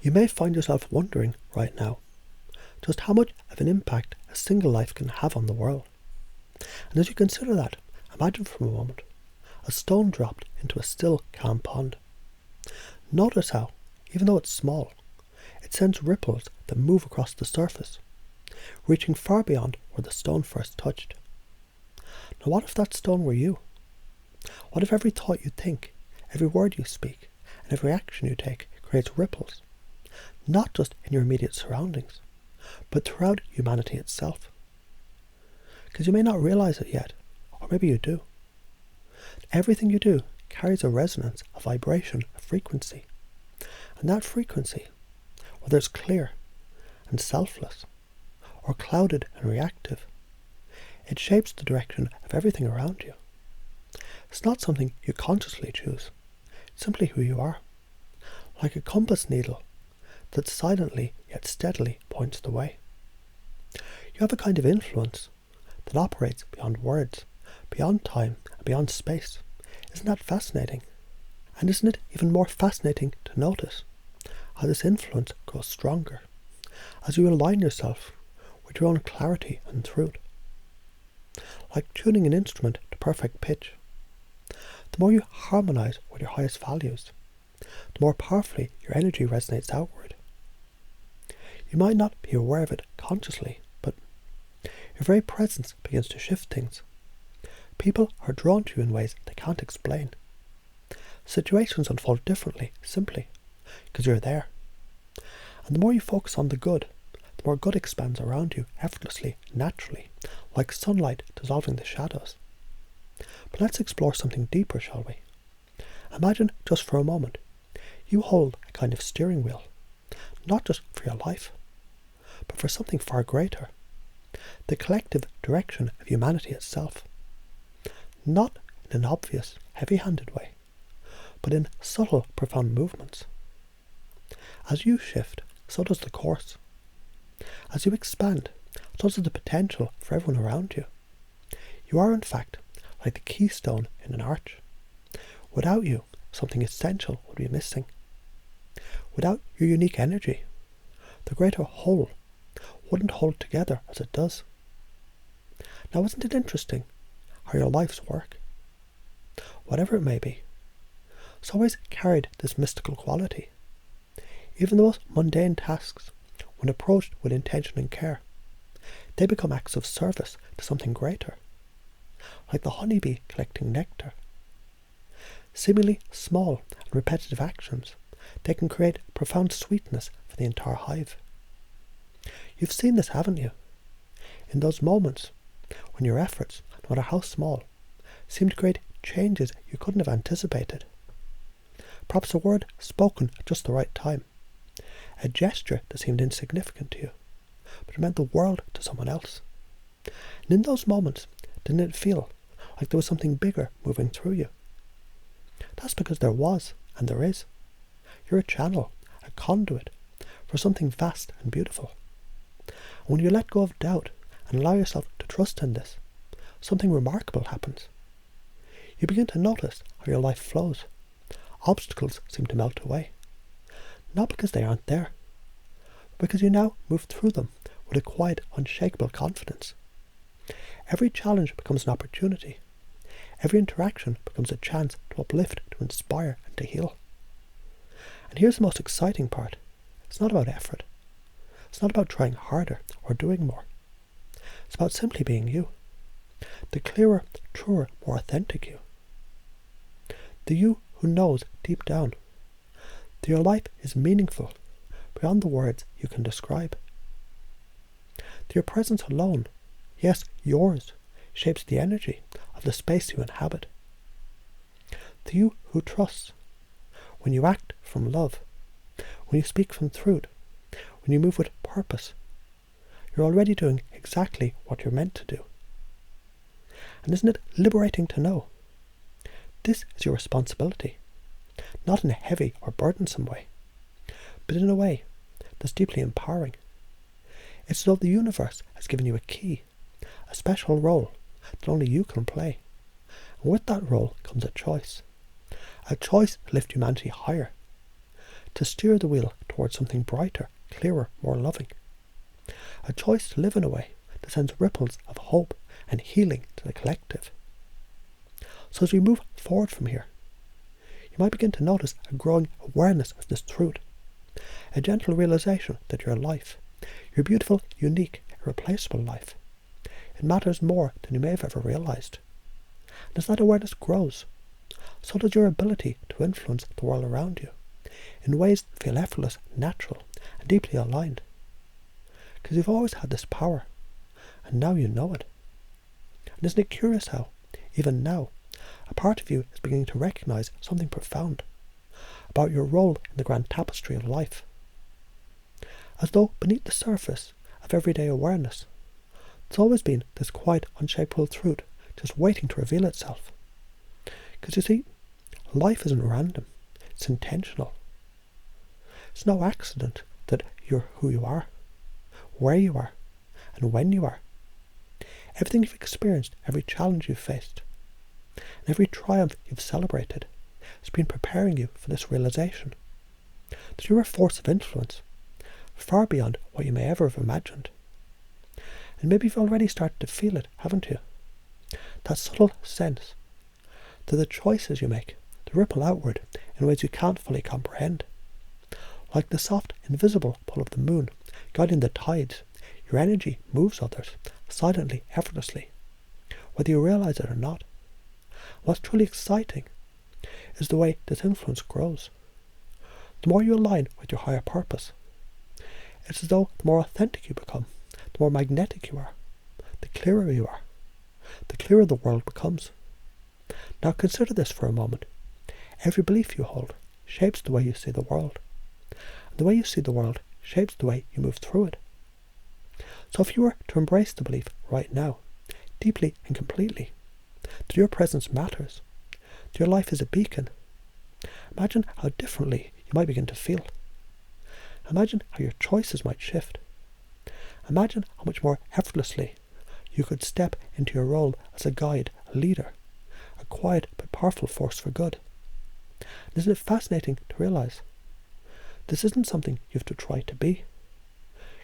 You may find yourself wondering right now just how much of an impact a single life can have on the world. And as you consider that, imagine for a moment a stone dropped into a still, calm pond. Notice how, even though it's small, it sends ripples that move across the surface, reaching far beyond where the stone first touched. Now what if that stone were you? What if every thought you think, every word you speak, and every action you take creates ripples, not just in your immediate surroundings, but throughout humanity itself? Because you may not realize it yet, or maybe you do. Everything you do carries a resonance, a vibration, a frequency. And that frequency, whether it's clear and selfless, or clouded and reactive, it shapes the direction of everything around you. It's not something you consciously choose, it's simply who you are. Like a compass needle that silently yet steadily points the way. You have a kind of influence that operates beyond words, beyond time, and beyond space. Isn't that fascinating? And isn't it even more fascinating to notice how this influence grows stronger as you align yourself with your own clarity and truth? Like tuning an instrument to perfect pitch. The more you harmonize with your highest values, the more powerfully your energy resonates outward. You might not be aware of it consciously, but your very presence begins to shift things. People are drawn to you in ways they can't explain. Situations unfold differently, simply, because you're there. And the more you focus on the good, the more good expands around you effortlessly, naturally, like sunlight dissolving the shadows. But let's explore something deeper, shall we? Imagine, just for a moment, you hold a kind of steering wheel, not just for your life, but for something far greater, the collective direction of humanity itself. Not in an obvious, heavy-handed way, but in subtle, profound movements. As you shift, so does the course. As you expand, so does the potential for everyone around you. You are, in fact, like the keystone in an arch. Without you, something essential would be missing. Without your unique energy, the greater whole wouldn't hold together as it does. Now, isn't it interesting how your life's work, whatever it may be, has always carried this mystical quality? Even the most mundane tasks, when approached with intention and care, they become acts of service to something greater, like the honeybee collecting nectar. Seemingly small and repetitive actions, they can create profound sweetness for the entire hive. You've seen this, haven't you? In those moments when your efforts, no matter how small, seem to create changes you couldn't have anticipated. Perhaps a word spoken at just the right time, a gesture that seemed insignificant to you, but it meant the world to someone else. And in those moments, didn't it feel like there was something bigger moving through you? That's because there was, and there is. You're a channel, a conduit, for something vast and beautiful. And when you let go of doubt and allow yourself to trust in this, something remarkable happens. You begin to notice how your life flows. Obstacles seem to melt away. Not because they aren't there, but because you now move through them with a quiet, unshakable confidence. Every challenge becomes an opportunity. Every interaction becomes a chance to uplift, to inspire, and to heal. And here's the most exciting part. It's not about effort. It's not about trying harder or doing more. It's about simply being you. The clearer, truer, more authentic you. The you who knows deep down that your life is meaningful beyond the words you can describe. That your presence alone, yes, yours, shapes the energy of the space you inhabit. The you who trusts when you act from love, when you speak from truth, when you move with purpose, you're already doing exactly what you're meant to do. And isn't it liberating to know? This is your responsibility, not in a heavy or burdensome way, but in a way that's deeply empowering. It's as though the universe has given you a key, a special role that only you can play. And with that role comes a choice to lift humanity higher, to steer the wheel towards something brighter, clearer, more loving. A choice to live in a way that sends ripples of hope and healing to the collective. So as we move forward from here, you might begin to notice a growing awareness of this truth, a gentle realization that your life, your beautiful, unique, irreplaceable life, it matters more than you may have ever realized. And as that awareness grows, so does your ability to influence the world around you in ways that feel effortless, natural, and deeply aligned. Because you've always had this power, and now you know it. And isn't it curious how, even now, a part of you is beginning to recognize something profound about your role in the grand tapestry of life? As though beneath the surface of everyday awareness, there's always been this quiet, unshakable truth just waiting to reveal itself. Because you see, life isn't random, it's intentional. It's no accident that you're who you are, where you are, and when you are. Everything you've experienced, every challenge you've faced, and every triumph you've celebrated has been preparing you for this realization that you're a force of influence, far beyond what you may ever have imagined. And maybe you've already started to feel it, haven't you? That subtle sense that the choices you make, they ripple outward in ways you can't fully comprehend. Like the soft, invisible pull of the moon guiding the tides, your energy moves others, silently, effortlessly, whether you realize it or not. What's truly exciting is the way this influence grows. The more you align with your higher purpose, it's as though the more authentic you become, the more magnetic you are, the clearer you are, the clearer the world becomes. Now consider this for a moment. Every belief you hold shapes the way you see the world. And the way you see the world shapes the way you move through it. So if you were to embrace the belief right now, deeply and completely, that your presence matters, that your life is a beacon, imagine how differently you might begin to feel. Imagine how your choices might shift. Imagine how much more effortlessly you could step into your role as a guide, a leader, a quiet but powerful force for good. And isn't it fascinating to realize this isn't something you have to try to be?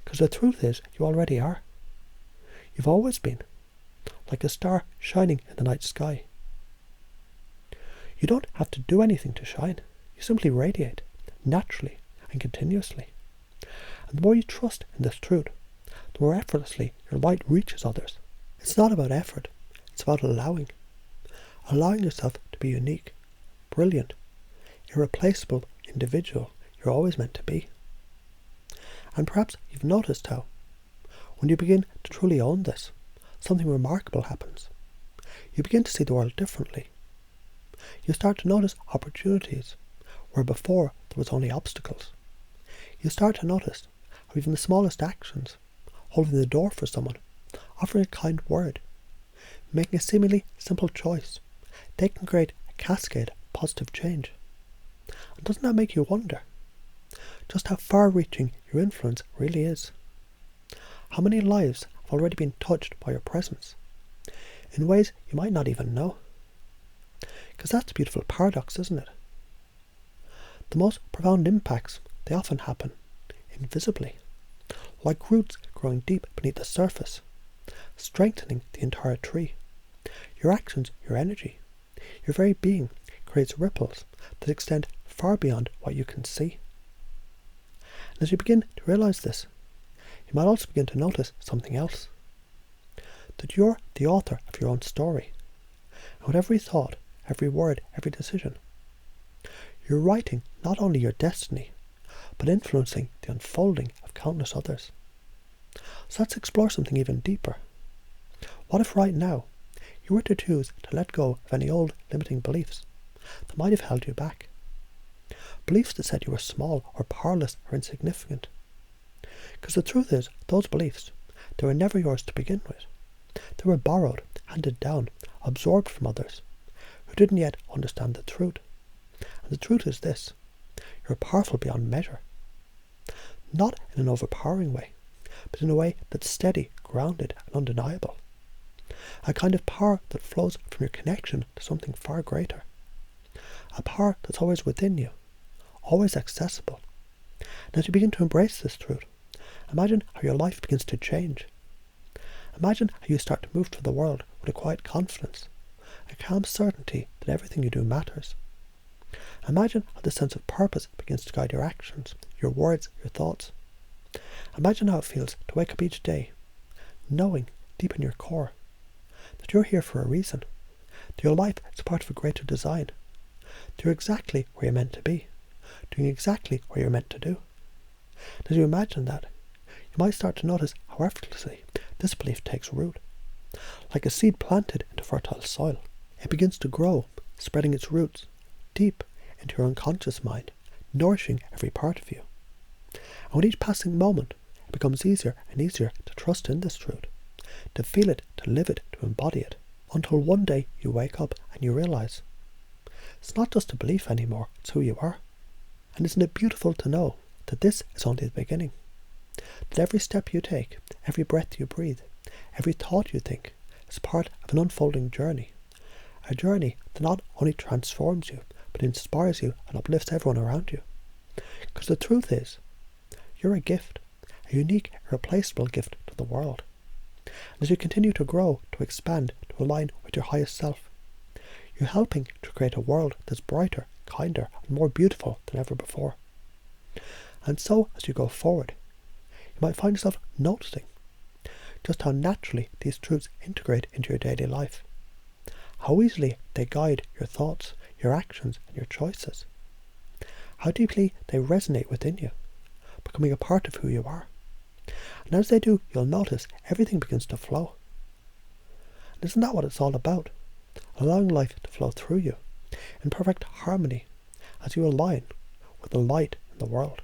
Because the truth is, you already are. You've always been, like a star shining in the night sky. You don't have to do anything to shine. You simply radiate, naturally and continuously. And the more you trust in this truth, the more effortlessly your light reaches others. It's not about effort, it's about allowing. Allowing yourself to be unique, brilliant, irreplaceable individual you're always meant to be. And perhaps you've noticed how, when you begin to truly own this, something remarkable happens. You begin to see the world differently. You start to notice opportunities where before there was only obstacles. You start to notice how even the smallest actions, holding the door for someone, offering a kind word, making a seemingly simple choice, they can create a cascade of positive change. And doesn't that make you wonder just how far-reaching your influence really is? How many lives have already been touched by your presence, in ways you might not even know? Because that's a beautiful paradox, isn't it? The most profound impacts, they often happen invisibly, like roots growing deep beneath the surface, strengthening the entire tree. Your actions, your energy, your very being creates ripples that extend far beyond what you can see. And as you begin to realize this, you might also begin to notice something else. That you're the author of your own story. And with every thought, every word, every decision, you're writing not only your destiny, but influencing the unfolding of countless others. So let's explore something even deeper. What if right now you were to choose to let go of any old limiting beliefs that might have held you back? Beliefs that said you were small or powerless or insignificant. Because the truth is, those beliefs, they were never yours to begin with. They were borrowed, handed down, absorbed from others who didn't yet understand the truth. And the truth is this: you're powerful beyond measure. Not in an overpowering way, but in a way that's steady, grounded, and undeniable. A kind of power that flows from your connection to something far greater. A power that's always within you, always accessible, And as you begin to embrace this truth, imagine how your life begins to change. Imagine how you start to move through the world with a quiet confidence, a calm certainty that everything you do matters. Imagine how the sense of purpose begins to guide your actions, your words, your thoughts. Imagine how it feels to wake up each day, knowing deep in your core that you're here for a reason, that your life is part of a greater design, that you're exactly where you're meant to be, doing exactly what you're meant to do. And as you imagine that, you might start to notice how effortlessly this belief takes root. Like a seed planted into fertile soil, it begins to grow, spreading its roots deep into your unconscious mind, nourishing every part of you. And with each passing moment, it becomes easier and easier to trust in this truth, to feel it, to live it, to embody it, until one day you wake up and you realize it's not just a belief anymore, it's who you are. And isn't it beautiful to know that this is only the beginning? That every step you take, every breath you breathe, every thought you think is part of an unfolding journey. A journey that not only transforms you, but inspires you and uplifts everyone around you. Because the truth is, you're a gift, a unique, irreplaceable gift to the world. And as you continue to grow, to expand, to align with your highest self, you're helping to create a world that's brighter, kinder, and more beautiful than ever before. And so, as you go forward, you might find yourself noticing just how naturally these truths integrate into your daily life, how easily they guide your thoughts, your actions, and your choices, how deeply they resonate within you, becoming a part of who you are. And as they do, you'll notice everything begins to flow. And isn't that what it's all about? Allowing life to flow through you in perfect harmony as you align with the light in the world.